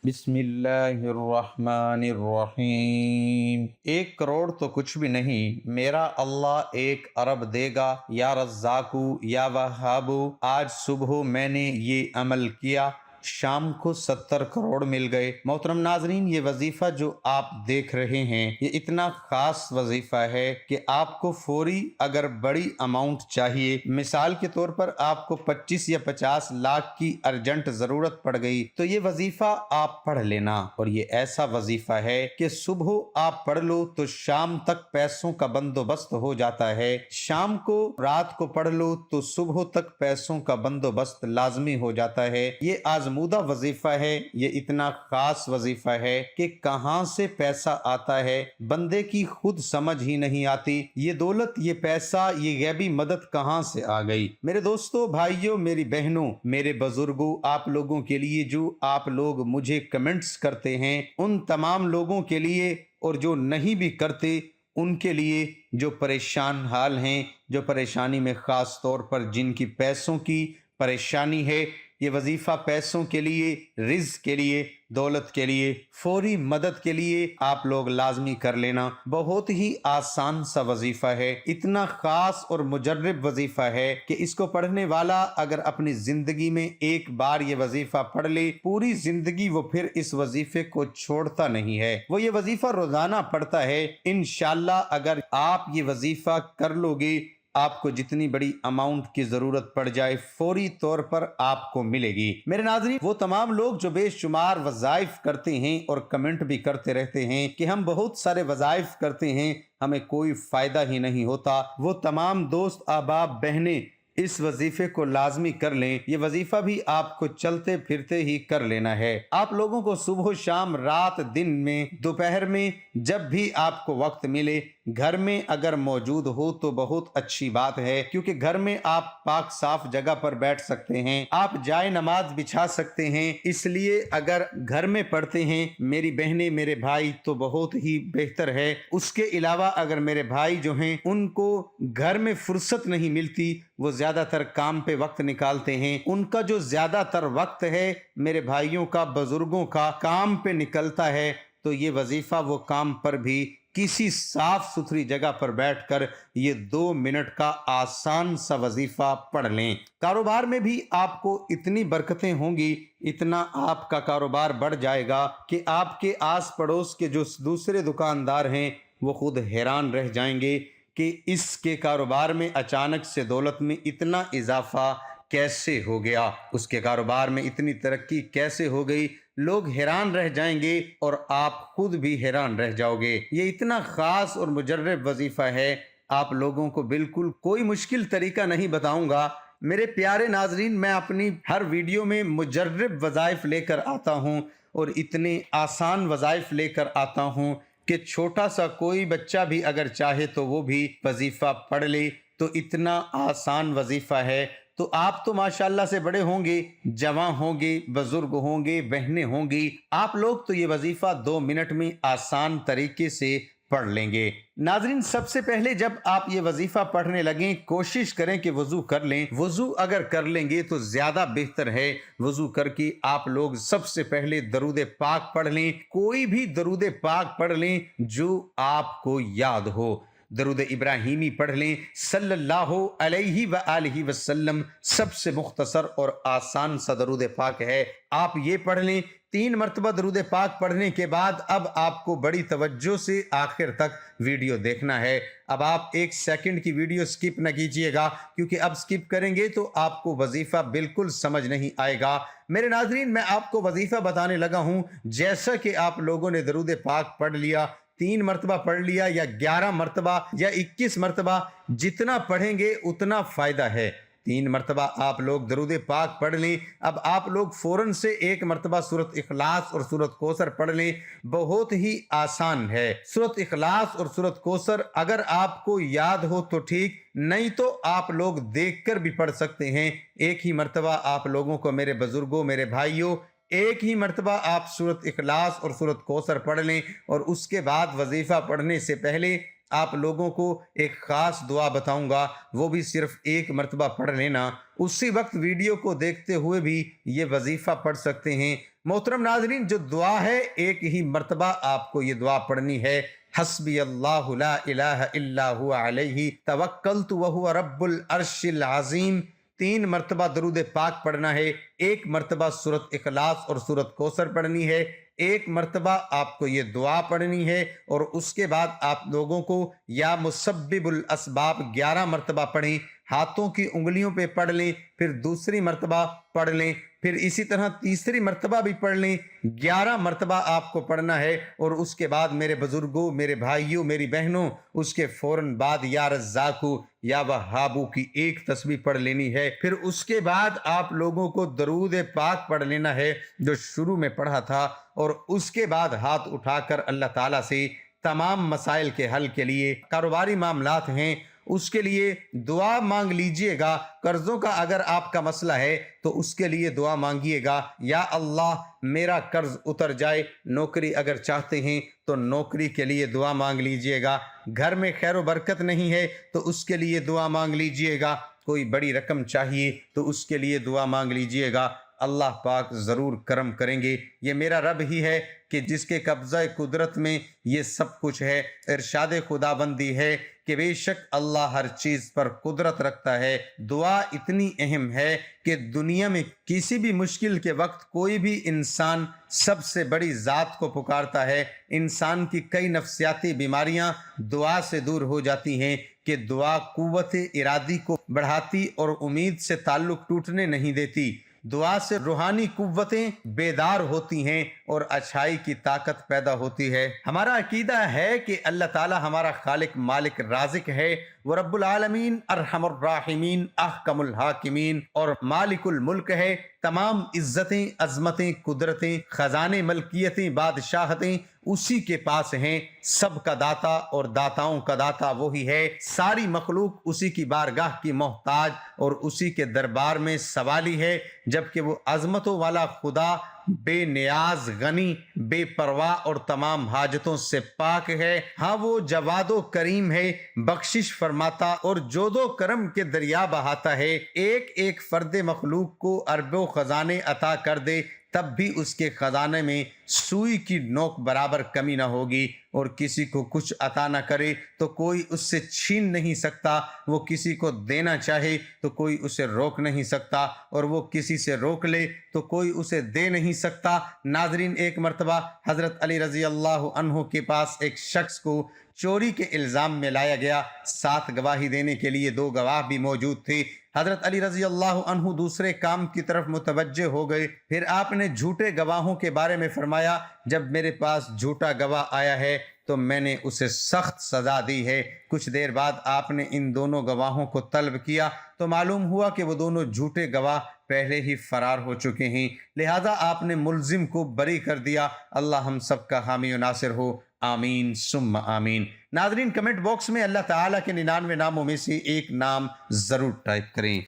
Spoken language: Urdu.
بسم اللہ الرحمن الرحیم۔ 1 کروڑ تو کچھ بھی نہیں، میرا اللہ 1 ارب دے گا۔ یا رزاقو یا وہابو، آج صبح میں نے یہ عمل کیا، شام کو 70 کروڑ مل گئے۔ محترم ناظرین، یہ وظیفہ جو آپ دیکھ رہے ہیں یہ اتنا خاص وظیفہ ہے کہ آپ کو فوری اگر بڑی اماؤنٹ چاہیے، مثال کے طور پر آپ کو 25 یا 50 لاکھ کی ارجنٹ ضرورت پڑ گئی تو یہ وظیفہ آپ پڑھ لینا، اور یہ ایسا وظیفہ ہے کہ صبح آپ پڑھ لو تو شام تک پیسوں کا بندوبست ہو جاتا ہے، شام کو رات کو پڑھ لو تو صبح تک پیسوں کا بندوبست لازمی ہو جاتا ہے۔ یہ آزمودہ وظیفہ ہے، یہ اتنا خاص وظیفہ ہے کہ کہاں سے پیسہ آتا ہے بندے کی خود سمجھ ہی نہیں آتی۔ یہ دولت، یہ پیسہ، یہ غیبی مدد کہاں سے آ گئی؟ میرے دوستوں، بھائیوں، میری بہنوں، میرے بزرگوں، آپ لوگوں کے لیے جو آپ لوگ مجھے کمنٹس کرتے ہیں، ان تمام لوگوں کے لیے، اور جو نہیں بھی کرتے ان کے لیے، جو پریشان حال ہیں، جو پریشانی میں خاص طور پر جن کی پیسوں کی پریشانی ہے، یہ وظیفہ پیسوں کے لیے، رزق کے لیے، دولت کے لیے، فوری مدد کے لیے آپ لوگ لازمی کر لینا۔ بہت ہی آسان سا وظیفہ ہے، اتنا خاص اور مجرب وظیفہ ہے کہ اس کو پڑھنے والا اگر اپنی زندگی میں ایک بار یہ وظیفہ پڑھ لے، پوری زندگی وہ پھر اس وظیفے کو چھوڑتا نہیں ہے، وہ یہ وظیفہ روزانہ پڑھتا ہے۔ انشاءاللہ اگر آپ یہ وظیفہ کر لو گے، آپ کو جتنی بڑی اماؤنٹ کی ضرورت پڑ جائے فوری طور پر آپ کو ملے گی۔ میرے ناظرین، وہ تمام لوگ جو بے شمار وظائف کرتے ہیں اور کمنٹ بھی کرتے رہتے ہیں کہ ہم بہت سارے وظائف کرتے ہیں، ہمیں کوئی فائدہ ہی نہیں ہوتا، وہ تمام دوست، احباب، بہنیں اس وظیفے کو لازمی کر لیں۔ یہ وظیفہ بھی آپ کو چلتے پھرتے ہی کر لینا ہے۔ آپ لوگوں کو صبح، شام، رات، دن میں، دوپہر میں، جب بھی آپ کو وقت ملے، گھر میں اگر موجود ہو تو بہت اچھی بات ہے، کیونکہ گھر میں آپ پاک صاف جگہ پر بیٹھ سکتے ہیں، آپ جائے نماز بچھا سکتے ہیں، اس لیے اگر گھر میں پڑھتے ہیں میری بہنیں، میرے بھائی، تو بہت ہی بہتر ہے۔ اس کے علاوہ اگر میرے بھائی جو ہیں ان کو گھر میں فرصت نہیں ملتی، وہ زیادہ تر کام پہ وقت نکالتے ہیں، ان کا جو زیادہ تر وقت ہے میرے بھائیوں کا، بزرگوں کا، کام پہ نکلتا ہے، تو یہ وظیفہ وہ کام پر بھی کسی صاف ستھری جگہ پر بیٹھ کر یہ 2 منٹ کا آسان سا وظیفہ پڑھ لیں۔ کاروبار میں بھی آپ کو اتنی برکتیں ہوں گی، اتنا آپ کا کاروبار بڑھ جائے گا کہ آپ کے آس پڑوس کے جو دوسرے دکاندار ہیں وہ خود حیران رہ جائیں گے کہ اس کے کاروبار میں اچانک سے دولت میں اتنا اضافہ کیسے ہو گیا، اس کے کاروبار میں اتنی ترقی کیسے ہو گئی۔ لوگ حیران رہ جائیں گے اور آپ خود بھی حیران رہ جاؤ گے۔ یہ اتنا خاص اور مجرب وظیفہ ہے، آپ لوگوں کو بالکل کوئی مشکل طریقہ نہیں بتاؤں گا۔ میرے پیارے ناظرین، میں اپنی ہر ویڈیو میں مجرب وظائف لے کر آتا ہوں اور اتنے آسان وظائف لے کر آتا ہوں کہ چھوٹا سا کوئی بچہ بھی اگر چاہے تو وہ بھی وظیفہ پڑھ لے، تو اتنا آسان وظیفہ ہے۔ تو آپ تو ماشاءاللہ سے بڑے ہوں گے، جوان ہوں گے، بزرگ ہوں گے، بہنیں ہوں گی، آپ لوگ تو یہ وظیفہ 2 منٹ میں آسان طریقے سے پڑھ لیں گے۔ ناظرین، سب سے پہلے جب آپ یہ وظیفہ پڑھنے لگیں کوشش کریں کہ وضو کر لیں۔ وضو اگر کر لیں گے تو زیادہ بہتر ہے۔ وضو کر کے آپ لوگ سب سے پہلے درود پاک پڑھ لیں، کوئی بھی درود پاک پڑھ لیں جو آپ کو یاد ہو۔ درود ابراہیمی پڑھ لیں صلی اللہ علیہ وآلہ وسلم، سب سے مختصر اور آسان سا درود پاک ہے، آپ یہ پڑھ لیں۔ 3 مرتبہ درود پاک پڑھنے کے بعد اب آپ کو بڑی توجہ سے آخر تک ویڈیو دیکھنا ہے۔ اب آپ 1 سیکنڈ کی ویڈیو سکپ نہ کیجئے گا، کیونکہ اب سکپ کریں گے تو آپ کو وظیفہ بالکل سمجھ نہیں آئے گا۔ میرے ناظرین، میں آپ کو وظیفہ بتانے لگا ہوں، جیسا کہ آپ لوگوں نے درود پاک پڑھ لیا، 3 مرتبہ پڑھ لیا یا 11 مرتبہ یا 21 مرتبہ، جتنا پڑھیں گے اتنا فائدہ ہے۔ 3 مرتبہ آپ لوگ درود پاک پڑھ لیں، اب آپ لوگ فوراً سے 1 مرتبہ سورۃ اخلاص اور سورۃ کوثر پڑھ لیں، بہت ہی آسان ہے۔ سورۃ اخلاص اور سورۃ کوثر اگر آپ کو یاد ہو تو ٹھیک، نہیں تو آپ لوگ دیکھ کر بھی پڑھ سکتے ہیں۔ ایک ہی مرتبہ آپ لوگوں کو، میرے بزرگوں، میرے بھائیوں، ایک ہی مرتبہ آپ سورۃ اخلاص اور سورۃ کوثر پڑھ لیں، اور اس کے بعد وظیفہ پڑھنے سے پہلے آپ لوگوں کو ایک خاص دعا بتاؤں گا، وہ بھی صرف 1 مرتبہ پڑھ لینا۔ اسی وقت ویڈیو کو دیکھتے ہوئے بھی یہ وظیفہ پڑھ سکتے ہیں۔ محترم ناظرین، جو دعا ہے ایک ہی مرتبہ آپ کو یہ دعا پڑھنی ہے، حسبی اللہ لا الہ الا هو علیہ توکلت وہو رب العرش العظیم۔ 3 مرتبہ درود پاک پڑھنا ہے، 1 مرتبہ سورۃ اخلاص اور سورۃ کوثر پڑھنی ہے، 1 مرتبہ آپ کو یہ دعا پڑھنی ہے، اور اس کے بعد آپ لوگوں کو یا مسبب الاسباب 11 مرتبہ پڑھیں، ہاتھوں کی انگلیوں پہ پڑھ لیں، پھر دوسری مرتبہ پڑھ لیں، پھر اسی طرح تیسری مرتبہ بھی پڑھ لیں، 11 مرتبہ آپ کو پڑھنا ہے۔ اور اس کے بعد میرے بزرگوں، میرے بھائیوں، میری بہنوں، اس کے فوراً بعد یا رزاقو یا وہابو کی 1 تسبیح پڑھ لینی ہے۔ پھر اس کے بعد آپ لوگوں کو درود پاک پڑھ لینا ہے جو شروع میں پڑھا تھا، اور اس کے بعد ہاتھ اٹھا کر اللہ تعالیٰ سے تمام مسائل کے حل کے لیے، کاروباری معاملات ہیں اس کے لیے دعا مانگ لیجئے گا، قرضوں کا اگر آپ کا مسئلہ ہے تو اس کے لیے دعا مانگیے گا، یا اللہ میرا قرض اتر جائے، نوکری اگر چاہتے ہیں تو نوکری کے لیے دعا مانگ لیجئے گا، گھر میں خیر و برکت نہیں ہے تو اس کے لیے دعا مانگ لیجئے گا، کوئی بڑی رقم چاہیے تو اس کے لیے دعا مانگ لیجئے گا، اللہ پاک ضرور کرم کریں گے۔ یہ میرا رب ہی ہے کہ جس کے قبضہ قدرت میں یہ سب کچھ ہے۔ ارشاد خداوندی ہے کہ بے شک اللہ ہر چیز پر قدرت رکھتا ہے۔ دعا اتنی اہم ہے کہ دنیا میں کسی بھی مشکل کے وقت کوئی بھی انسان سب سے بڑی ذات کو پکارتا ہے، انسان کی کئی نفسیاتی بیماریاں دعا سے دور ہو جاتی ہیں کہ دعا قوت ارادی کو بڑھاتی اور امید سے تعلق ٹوٹنے نہیں دیتی۔ دعا سے روحانی قوتیں بیدار ہوتی ہیں اور اچھائی کی طاقت پیدا ہوتی ہے۔ ہمارا عقیدہ ہے کہ اللہ تعالی ہمارا خالق، مالک، رازق ہے، وہ رب العالمین، ارحم الراحمین، احکم الحاکمین اور مالک الملک ہے۔ تمام عزتیں، عظمتیں، قدرتیں، خزانے، ملکیتیں، بادشاہتیں اسی کے پاس ہیں۔ سب کا داتا اور داتاؤں کا داتا وہی ہے۔ ساری مخلوق اسی کی بارگاہ کی محتاج اور اسی کے دربار میں سوالی ہے، جبکہ وہ عظمتوں والا خدا بے نیاز، غنی، بے پرواہ اور تمام حاجتوں سے پاک ہے۔ ہاں وہ جواد و کریم ہے، بخشش فرماتا اور جود و کرم کے دریا بہاتا ہے۔ ایک ایک فرد مخلوق کو اربوں خزانے عطا کر دے تب بھی اس کے خزانے میں سوئی کی نوک برابر کمی نہ ہوگی، اور کسی کو کچھ عطا نہ کرے تو کوئی اس سے چھین نہیں سکتا، وہ کسی کو دینا چاہے تو کوئی اسے روک نہیں سکتا، اور وہ کسی سے روک لے تو کوئی اسے دے نہیں سکتا۔ ناظرین، ایک مرتبہ حضرت علی رضی اللہ عنہ کے پاس ایک شخص کو چوری کے الزام میں لایا گیا، 7 گواہی دینے کے لیے 2 گواہ بھی موجود تھے۔ حضرت علی رضی اللہ عنہ دوسرے کام کی طرف متوجہ ہو گئے۔ پھر آپ نے جھوٹے گواہوں کے بارے میں فرمایا، جب میرے پاس جھوٹا گواہ آیا ہے تو میں نے اسے سخت سزا دی ہے۔ کچھ دیر بعد آپ نے ان دونوں گواہوں کو طلب کیا تو معلوم ہوا کہ وہ دونوں جھوٹے گواہ پہلے ہی فرار ہو چکے ہیں، لہذا آپ نے ملزم کو بری کر دیا۔ اللہ ہم سب کا حامی و ناصر ہو، آمین ثم آمین۔ ناظرین، کمنٹ باکس میں اللہ تعالیٰ کے 99 ناموں میں سے ایک نام ضرور ٹائپ کریں۔